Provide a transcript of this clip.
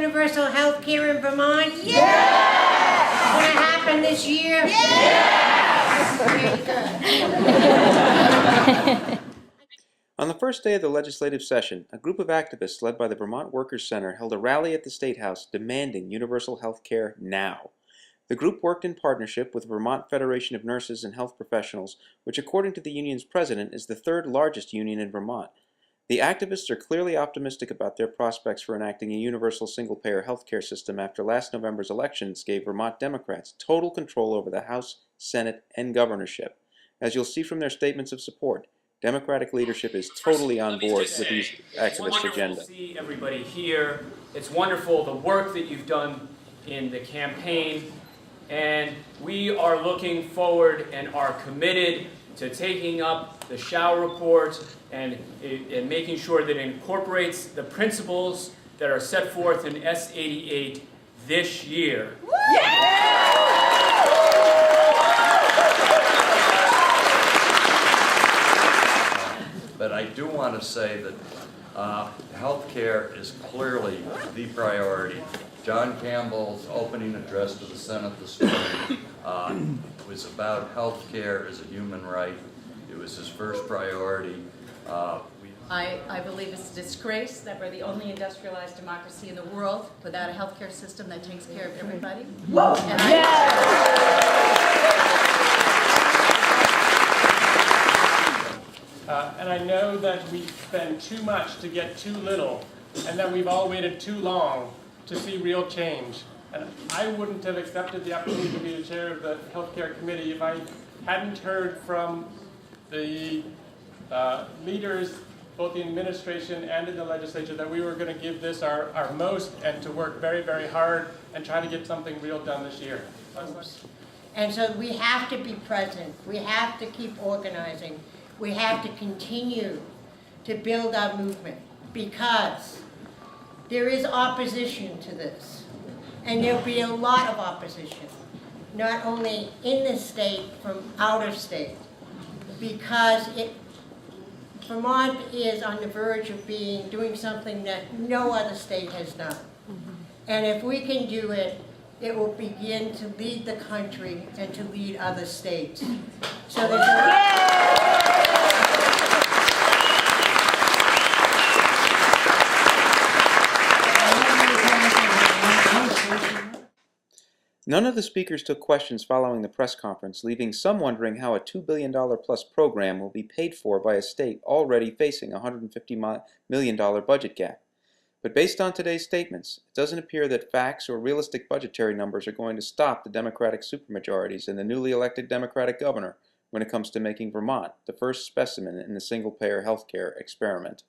universal health care in Vermont? Yeah! It's going to happen this year? Yeah! Very good. On the first day of the legislative session, a group of activists led by the Vermont Workers' Center held a rally at the State House demanding universal health care now. The group worked in partnership with the Vermont Federation of Nurses and Health Professionals, which according to the union's president is the third largest union in Vermont. The activists are clearly optimistic about their prospects for enacting a universal single-payer health care system after last November's elections gave Vermont Democrats total control over the House, Senate, and governorship. As you'll see from their statements of support, Democratic leadership is totally on board with these activist agenda. It's wonderful to see everybody here. It's wonderful the work that you've done in the campaign, and we are looking forward and are committed to taking up the Shao report and making sure that it incorporates the principles that are set forth in S88 this year. But I do want to say that healthcare is clearly the priority. John Campbell's opening address to the Senate this morning was about healthcare as a human right. It was his first priority. I believe it's a disgrace that we're the only industrialized democracy in the world without a healthcare system that takes care of everybody. Whoa. And I know that we spend too much to get too little, and that we've all waited too long to see real change. And I wouldn't have accepted the opportunity to be the chair of the Healthcare Committee if I hadn't heard from the leaders, both the administration and in the legislature, that we were going to give this our most and to work very, very hard and try to get something real done this year. And so we have to be present. We have to keep organizing. We have to continue to build our movement because there is opposition to this. And there'll be a lot of opposition, not only in the state, from out of state, because Vermont is on the verge of doing something that no other state has done. And if we can do it, it will begin to lead the country and to lead other states. So there's None of the speakers took questions following the press conference, leaving some wondering how a $2 billion plus program will be paid for by a state already facing a $150 million budget gap. But based on today's statements, it doesn't appear that facts or realistic budgetary numbers are going to stop the Democratic supermajorities and the newly elected Democratic governor when it comes to making Vermont the first specimen in the single-payer healthcare experiment.